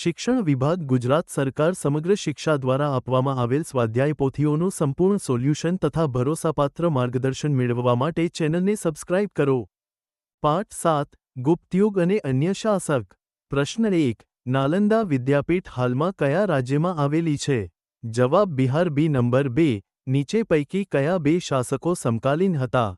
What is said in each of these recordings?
શિક્ષણ વિભાગ ગુજરાત સરકાર સમગ્ર શિક્ષા દ્વારા આપવામાં આવેલ સ્વાધ્યાય પોથીઓનું સંપૂર્ણ સોલ્યુશન તથા ભરોસાપાત્ર માર્ગદર્શન મેળવવા માટે ચેનલને સબસ્ક્રાઇબ કરો। પાઠ 7 ગુપ્તયુગ અને અન્ય શાસક। પ્રશ્ન 1 નાલંદા વિદ્યાપીઠ હાલમાં કયા રાજ્યમાં આવેલી છે? જવાબ બિહાર। બી નંબર 2 નીચે પૈકી કયા બે શાસકો સમકાલીન હતા?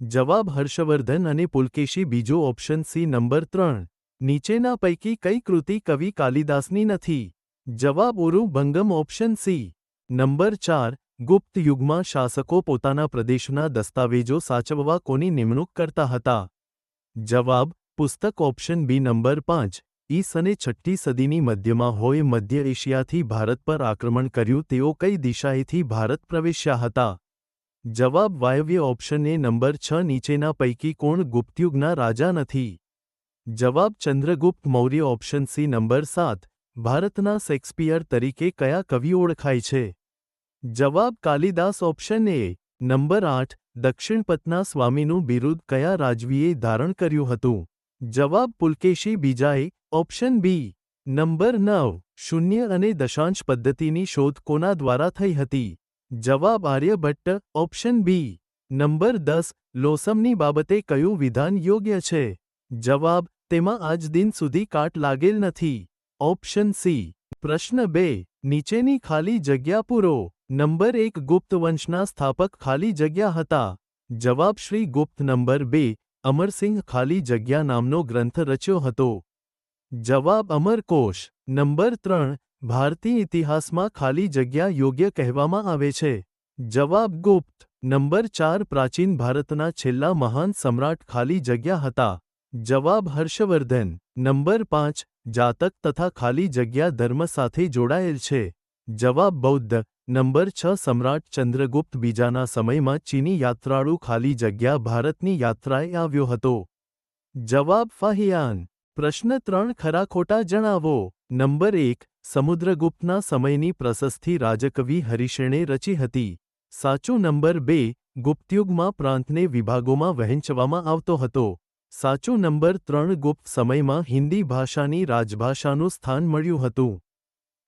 જવાબ હર્ષવર્ધન અને પુલકેશી। બીજો ઓપ્શન સી નંબર 3 નીચેના પૈકી કઈ કૃતિ કવિ કાલિદાસની નથી? જવાબ ઉરુ ભંગમ ઓપ્શન સી। નંબર 4 ગુપ્ત યુગમાં શાસકો પોતાના પ્રદેશના દસ્તાવેજો સાચવવા કોની નિમણૂક કરતા હતા? જવાબ પુસ્તક ઓપ્શન બી નંબર 5 ઈસને 6ઠ્ઠી સદીની મધ્યમાં હોય મધ્ય એશિયાથી ભારત પર આક્રમણ કર્યું તેઓ કઈ દિશાએથી ભારત પ્રવેશ્યા હતા? જવાબ વાયવ્ય ઓપ્શન એ નંબર 6 નીચેના પૈકી કોણ ગુપ્તયુગના રાજા નથી? જવાબ Chandragupta Maurya option C number 7 ભારતના શેક્સપિયર તરીકે કયા કવિ ઓળખાય છે? જવાબ કાલિદાસ ઓપ્શન એ। નંબર 8 દક્ષિણપથના સ્વામીનું બિરુદ કયા રાજવીએ ધારણ કર્યું હતું? જવાબ પુલકેશી બીજાએ ઓપ્શન બી। નંબર 9 શૂન્ય અને દશાંશ પદ્ધતિની શોધ કોના દ્વારા થઈ હતી? જવાબ આર્યભટ્ટ ઓપ્શન બી। નંબર 10 લોસમની બાબતે કયું વિધાન યોગ્ય છે? જવાબ તેમાં આજ દિન સુધી કાટ લાગેલ નથી ઓપ્શન સી। પ્રશ્ન 2 નીચેની ખાલી જગ્યા પૂરો। નંબર 1 ગુપ્ત વંશના સ્થાપક ખાલી જગ્યા હતા? જવાબ શ્રી ગુપ્ત। નંબર 2 અમરસિંહ ખાલી જગ્યા નામનો ગ્રંથ રચ્યો હતો? જવાબ અમરકોશ। નંબર 3 ભારતીય ઇતિહાસમાં ખાલી જગ્યા યોગ્ય કહેવામાં આવે છે? જવાબ ગુપ્ત। નંબર 4 પ્રાચીન ભારતના છેલ્લા મહાન સમ્રાટ ખાલી જગ્યા હતા? જવાબ હર્ષવર્ધન। નંબર 5 જાતક તથા ખાલી જગ્યા ધર્મ સાથે જોડાયેલ છે? જવાબ બૌદ્ધ। નંબર 6 સમ્રાટ ચંદ્રગુપ્ત બીજાના સમયમાં ચીની યાત્રાળુ ખાલી જગ્યા ભારતની યાત્રાએ આવ્યો હતો? જવાબ ફાહિયાન। પ્રશ્ન 3 ખરા ખોટા જણાવો। નંબર 1 સમુદ્રગુપ્તના સમયની પ્રશસ્તિ રાજકવિ હરિશેણે રચી હતી? સાચું। નંબર 2 ગુપ્તયુગમાં પ્રાંતને વિભાગોમાં વહેંચવામાં આવતો હતો? સાચું। નંબર 3 ગુપ્ત સમયમાં હિન્દી ભાષાની રાજભાષાનું સ્થાન મળ્યું હતું?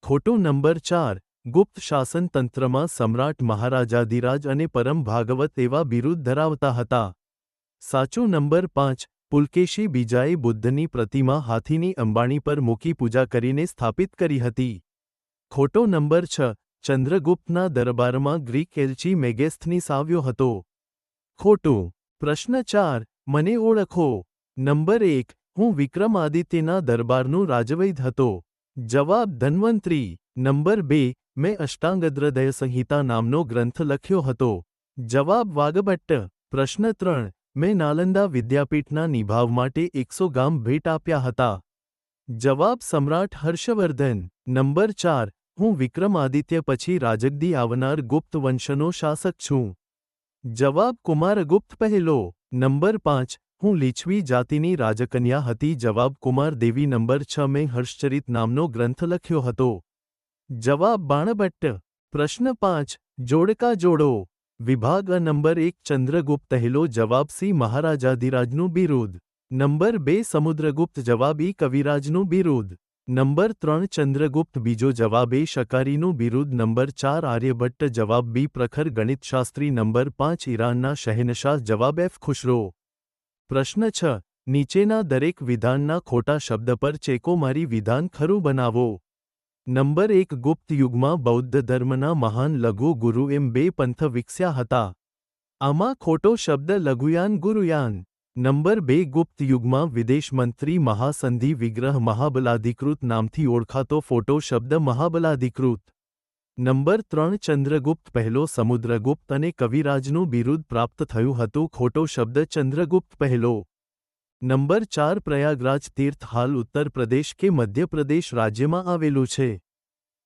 ખોટું। નંબર 4 ગુપ્ત શાસન તંત્રમાં સમ્રાટ મહારાજાધિરાજ અને પરમ ભાગવત એવા બિરુદ ધરાવતા હતા? સાચું। નંબર 5 પુલકેશી બીજાએ બુદ્ધની પ્રતિમા હાથીની અંબાણી પર મૂકી પૂજા કરીને સ્થાપિત કરી હતી? ખોટો। નંબર 6 ચંદ્રગુપ્તના દરબારમાં ગ્રીક એલ્ચી મેગેસ્થનીસ આવ્યો હતો? ખોટું। પ્રશ્ન 4 મને ઓળખો। નંબર 1 હું વિક્રમાદિત્યના દરબારનું રાજવૈદ હતો? જવાબ ધન્વંતરી। નંબર 2 મેં અષ્ટાંગહૃદય સંહિતા નામનો ગ્રંથ લખ્યો હતો? જવાબ વાઘભટ્ટ। પ્રશ્ન 3 મેં નાલંદા વિદ્યાપીઠના નિભાવ માટે 100 ગામ ભેટ આપ્યા હતા? જવાબ સમ્રાટ હર્ષવર્ધન। નંબર 4 હું વિક્રમાદિત્ય પછી રાજગદી આવનાર ગુપ્ત વંશનો શાસક છું? જવાબ કુમારગુપ્ત પહેલો। નંબર 5 હું લીછવી જાતિની રાજકન્યા હતી? જવાબ કુમાર દેવી। નંબર 6 મેં હર્ષચરિત નામનો ગ્રંથ લખ્યો હતો? જવાબ બાણભટ્ટ। પ્રશ્ન 5 જોડકા જોડો। વિભાગ અ નંબર 1 ચંદ્રગુપ્ત પહેલો? જવાબ સી મહારાજાધિરાજનું બિરુદ। નંબર 2 સમુદ્રગુપ્ત? જવાબ ઈ કવિરાજનું બિરુદ। નંબર 3 ચંદ્રગુપ્ત બીજો? જવાબ એ શકારીનું બિરુદ। નંબર 4 આર્યભટ્ટ? જવાબ બી પ્રખર ગણિતશાસ્ત્રી। નંબર 5 ઈરાનના શહેનશાહ? જવાબ એફ ખુશરો। પ્રશ્ન 6 નીચેના દરેક વિધાનના ખોટા શબ્દ પર ચેકો મારી વિધાન ખરું બનાવો। નંબર 1 ગુપ્ત યુગમાં બૌદ્ધ ધર્મના મહાન લઘુ ગુરુ એમ બે પંથ વિકસ્યા હતા? આમાં ખોટો શબ્દ લઘુયાન ગુરુયાન। નંબર 2 ગુપ્ત યુગમાં વિદેશ મંત્રી મહાસંધિ વિગ્રહ મહાબલાધિકૃત નામથી ઓળખાતો ફોટો શબ્દ મહાબલાધિકૃત। નંબર 3 ચંદ્રગુપ્ત પહેલો સમુદ્રગુપ્ત અને કવિરાજનું બિરુદ પ્રાપ્ત થયું હતું? ખોટો શબ્દ ચંદ્રગુપ્ત પહેલો। નંબર 4 પ્રયાગરાજ તીર્થ હાલ ઉત્તર પ્રદેશ કે મધ્યપ્રદેશ રાજ્યમાં આવેલું છે?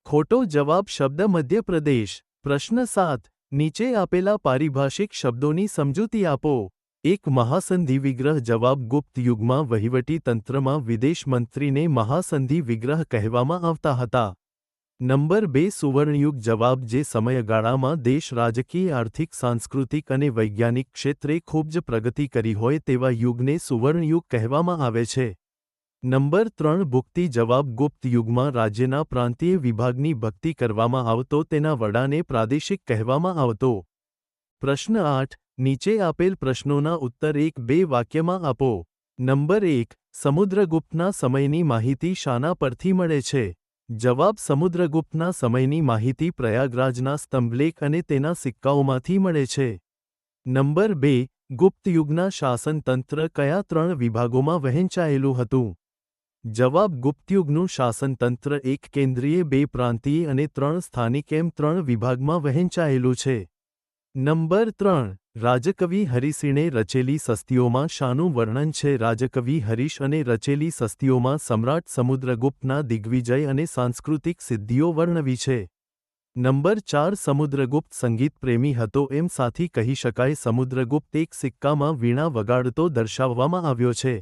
ખોટો જવાબ શબ્દ મધ્યપ્રદેશ। પ્રશ્ન 7 નીચે આપેલા પારિભાષિક શબ્દોની સમજૂતી આપો। 1 મહાસંધિ વિગ્રહ? જવાબ ગુપ્ત યુગમાં વહીવટી તંત્રમાં વિદેશ મંત્રીને મહાસંધિ વિગ્રહ કહેવામાં આવતા હતા? નંબર 2 સુવર્ણયુગ? જવાબ જે સમયગાળામાં દેશ રાજકીય આર્થિક સાંસ્કૃતિક અને વૈજ્ઞાનિક ક્ષેત્રે ખૂબ જ પ્રગતિ કરી હોય તેવા યુગને સુવર્ણયુગ કહેવામાં આવે છે? નંબર 3 ભુક્તિ જવાબ ગુપ્ત યુગમાં રાજ્યના પ્રાંતીય વિભાગની ભક્તિ કરવામાં આવતો તેના વડાને પ્રાદેશિક કહેવામાં આવતો. પ્રશ્ન 8 નીચે આપેલ પ્રશ્નોના ઉત્તર 1-2 વાક્યમાં આપો. નંબર 1 સમુદ્રગુપ્તના સમયની માહિતી શાના પરથી મળે છે? જવાબ સમુદ્રગુપ્તના સમયની માહિતી પ્રયાગરાજના સ્તંભલેખ અને તેના સિક્કાઓમાંથી મળે છે. નંબર 2 ગુપ્ત યુગના શાસનતંત્ર કયા 3 વિભાગોમાં વહેંચાયેલું હતું? જવાબ ગુપ્તયુગનું શાસનતંત્ર 1 કેન્દ્રીય 2 પ્રાંતીય અને 3 સ્થાનિક એમ 3 વિભાગમાં વહેંચાયેલું છે. નંબર 3 રાજકવિ હરિસિંહે રચેલી સસ્તીઓમાં શાનું વર્ણન છે? રાજકવિ હરીશ અને રચેલી સસ્તીઓમાં સમ્રાટ સમુદ્રગુપ્તના દિગ્વિજય અને સાંસ્કૃતિક સિદ્ધિઓ વર્ણવી છે. નંબર 4 સમુદ્રગુપ્ત સંગીત પ્રેમી હતો એમ સાથી કહી શકાય. સમુદ્રગુપ્ત એક સિક્કામાં વીણા વગાડતો દર્શાવવામાં આવ્યો છે.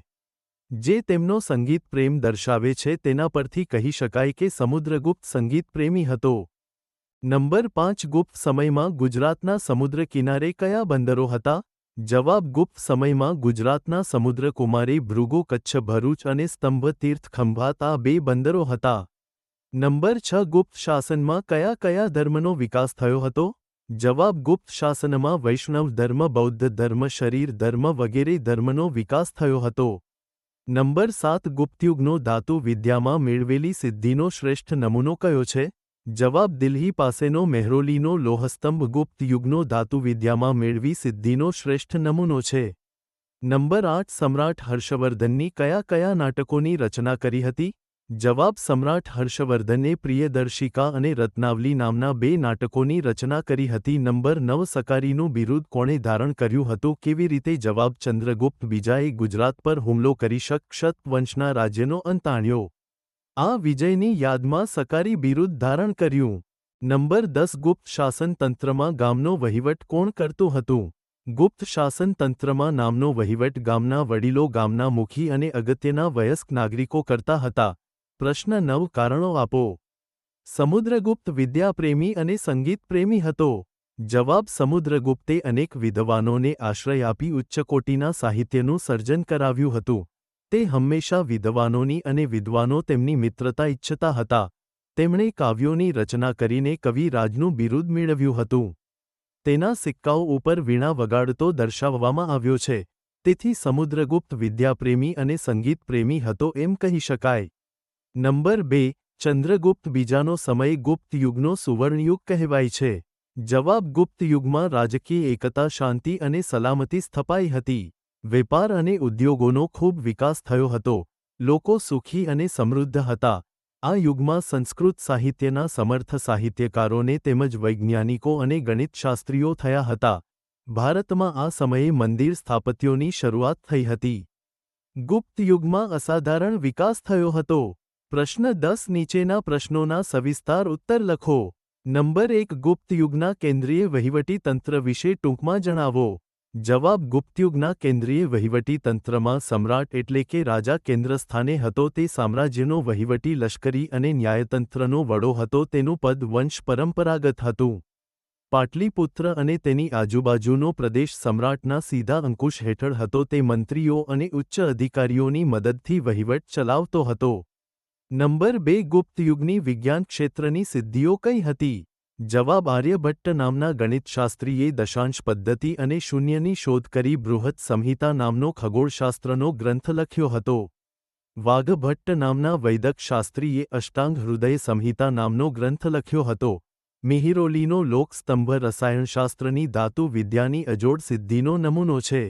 જે તેમનો સંગીત પ્રેમ દર્શાવે છે તેના પરથી કહી શકાય કે સમુદ્રગુપ્ત સંગીત પ્રેમી હતો. નંબર 5 ગુપ્ત સમયમાં ગુજરાતના સમુદ્ર કિનારે કયા બંદરો હતા? જવાબ ગુપ્ત સમયમાં ગુજરાતના સમુદ્રકુમારી ભૃગુ કચ્છ ભરૂચ અને સ્તંભ તીર્થ ખંભાત આ 2 બંદરો હતા. નંબર 6 ગુપ્ત શાસનમાં કયા કયા ધર્મનો વિકાસ થયો હતો? જવાબ ગુપ્ત શાસનમાં વૈષ્ણવ ધર્મ બૌદ્ધ ધર્મ શરીર ધર્મ વગેરે ધર્મનો વિકાસ થયો હતો. નંબર 7 ગુપ્તયુગનો ધાતુ વિદ્યામાં મેળવેલી સિદ્ધિનો શ્રેષ્ઠ નમૂનો કયો છે? જવાબ દિલ્હી પાસેનો મહેરૌલીનો લોહસ્તંભ ગુપ્ત યુગનો ધાતુ વિદ્યામાં મેળવી સિદ્ધિનો શ્રેષ્ઠ નમૂનો છે. નંબર 8 સમ્રાટ હર્ષવર્ધનની કયા કયા નાટકોની રચના કરી હતી? જવાબ સમ્રાટ હર્ષવર્ધને પ્રિયદર્શિકા અને રત્નાવલી નામના 2 નાટકોની રચના કરી હતી. નંબર 9 સકારીનું બિરુદ કોણે ધારણ કર્યું હતું? કેવી રીતે? જવાબ ચંદ્રગુપ્ત બીજાએ ગુજરાત પર હુમલો કરી ક્ષત વંશના રાજ્યનો અંત આણ્યો. આ વિજયની યાદમાં સકારી બિરુદ ધારણ કર્યું. નંબર 10 ગુપ્ત શાસનતંત્રમાં ગામનો વહીવટ કોણ કરતું હતું? ગુપ્ત શાસનતંત્રમાં નામનો વહીવટ ગામના વડીલો ગામના મુખી અને અગત્યના વયસ્ક નાગરિકો કરતા હતા. પ્રશ્ન 9 કારણો આપો. સમુદ્રગુપ્ત વિદ્યાપ્રેમી અને સંગીત પ્રેમી હતો. જવાબ સમુદ્રગુપ્તે અનેક વિદ્વાનોને આશ્રય આપી ઉચ્ચકોટીના સાહિત્યનું સર્જન કરાવ્યું હતું. તે હંમેશા વિદ્વાનોની અને વિદ્વાનો તેમની મિત્રતા ઈચ્છતા હતા. તેમણે કાવ્યોની રચના કરીને કવિરાજનું બિરુદ મેળવ્યું હતું. તેના સિક્કાઓ ઉપર વીણા વગાડતો દર્શાવવામાં આવ્યો છે. તેથી સમુદ્રગુપ્ત વિદ્યાપ્રેમી અને સંગીત પ્રેમી હતો એમ કહી શકાય. નંબર 2 ચંદ્રગુપ્ત બીજાનો સમય ગુપ્ત યુગનો સુવર્ણયુગ કહેવાય છે. જવાબ ગુપ્ત યુગમાં રાજકીય એકતા શાંતિ અને સલામતી સ્થપાઈ હતી. વેપાર અને ઉદ્યોગોનો ખૂબ વિકાસ થયો હતો. લોકો સુખી અને સમૃદ્ધ હતા. આ યુગમાં સંસ્કૃત સાહિત્યના સમર્થ સાહિત્યકારોને તેમજ વૈજ્ઞાનિકો અને ગણિતશાસ્ત્રીઓ થયા હતા. ભારતમાં આ સમયે મંદિર સ્થાપત્યોની શરૂઆત થઈ હતી. ગુપ્ત યુગમાં અસાધારણ વિકાસ થયો હતો. પ્રશ્ન 10 નીચેના પ્રશ્નોના સવિસ્તાર ઉત્તર લખો. નંબર 1 ગુપ્ત યુગના કેન્દ્રીય વહીવટી તંત્ર વિશે ટૂંકમાં જણાવો. જવાબ ગુપ્તયુગના કેન્દ્રીય વહીવટી તંત્રમાં સમ્રાટ એટલે કે રાજા કેન્દ્રસ્થાને હતો. તે સામ્રાજ્યનો વહીવટી લશ્કરી અને ન્યાયતંત્રનો વડો હતો. તેનું પદ વંશ પરંપરાગત હતું. પાટલીપુત્ર અને તેની આજુબાજુનો પ્રદેશ સમ્રાટના સીધા અંકુશ હેઠળ હતો. તે મંત્રીઓ અને ઉચ્ચ અધિકારીઓની મદદથી વહીવટ ચલાવતો હતો. નંબર 2 ગુપ્ત યુગની વિજ્ઞાન ક્ષેત્રની સિદ્ધિઓ કઈ હતી? જવાબ આર્યભટ્ટ નામના ગણિતશાસ્ત્રીએ દશાંશ પદ્ધતિ અને શૂન્યની શોધ કરી. બૃહત સંહિતા નામનો ખગોળશાસ્ત્રનો ગ્રંથ લખ્યો હતો. વાઘભટ્ટ નામના વૈદક શાસ્ત્રીએ અષ્ટાંગ હૃદય સંહિતા નામનો ગ્રંથ લખ્યો હતો. મિહિરોલીનો લોકસ્તંભ રસાયણશાસ્ત્રની ધાતુ વિદ્યાની અજોડ સિદ્ધિનો નમૂનો છે.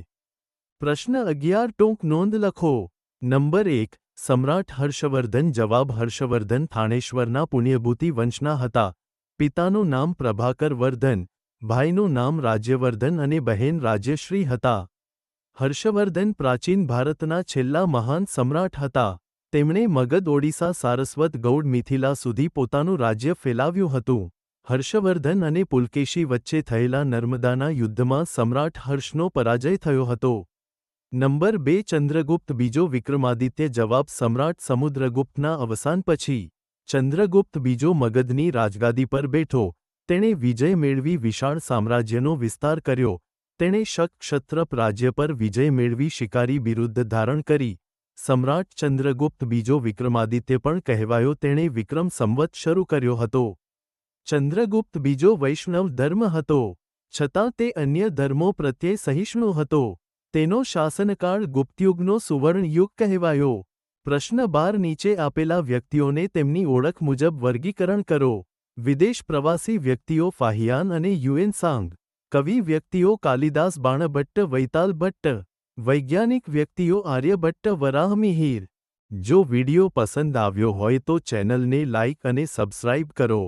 પ્રશ્ન 11 ટૂંક નોંધ લખો. નંબર 1 સમ્રાટ હર્ષવર્ધન. જવાબ હર્ષવર્ધન થાણેશ્વરના પુણ્યભૂતિ વંશના હતા. પિતાનું નામ પ્રભાકર વર્ધન, ભાઈનું નામ રાજ્યવર્ધન અને બહેન રાજ્યશ્રી હતા. હર્ષવર્ધન પ્રાચીન ભારતના છેલ્લા મહાન સમ્રાટ હતા. તેમણે મગધ ઓડિશા સારસ્વત ગૌડ મિથિલા સુધી પોતાનું રાજ્ય ફેલાવ્યું હતું. હર્ષવર્ધન અને પુલકેશી વચ્ચે થયેલા નર્મદાના યુદ્ધમાં સમ્રાટ હર્ષનો પરાજય થયો હતો. નંબર 2 ચંદ્રગુપ્ત બીજો વિક્રમાદિત્ય. જવાબ સમ્રાટ સમુદ્રગુપ્તના અવસાન પછી ચંદ્રગુપ્ત બીજો મગધની રાજગાદી પર બેઠો. તેણે વિજય મેળવી વિશાળ સામ્રાજ્યનો વિસ્તાર કર્યો. તેણે શક ક્ષત્રપ રાજ્ય પર વિજય મેળવી શિકારી બિરુદ ધારણ કરી. સમ્રાટ ચંદ્રગુપ્ત બીજો વિક્રમાદિત્ય પણ કહેવાયો. તેણે વિક્રમ સંવત શરૂ કર્યો હતો. ચંદ્રગુપ્ત બીજો વૈષ્ણવ ધર્મ હતો, છતાં તે અન્ય ધર્મો પ્રત્યે સહિષ્ણુ હતો. તેનો શાસનકાળ ગુપ્તયુગનો સુવર્ણ યુગ કહેવાયો. પ્રશ્ન 12 નીચે આપેલા વ્યક્તિઓને તેમની ઓળખ મુજબ વર્ગીકરણ કરો. વિદેશ પ્રવાસી વ્યક્તિઓ ફાહિયાન અને યુએનસાંગ. કવિ વ્યક્તિઓ કાલિદાસ બાણભટ્ટ વૈતાલ ભટ્ટ. વૈજ્ઞાનિક વ્યક્તિઓ આર્યભટ્ટ વરાહમિહિર. જો વિડિયો પસંદ આવ્યો હોય તો ચેનલને લાઇક અને સબસ્ક્રાઇબ કરો.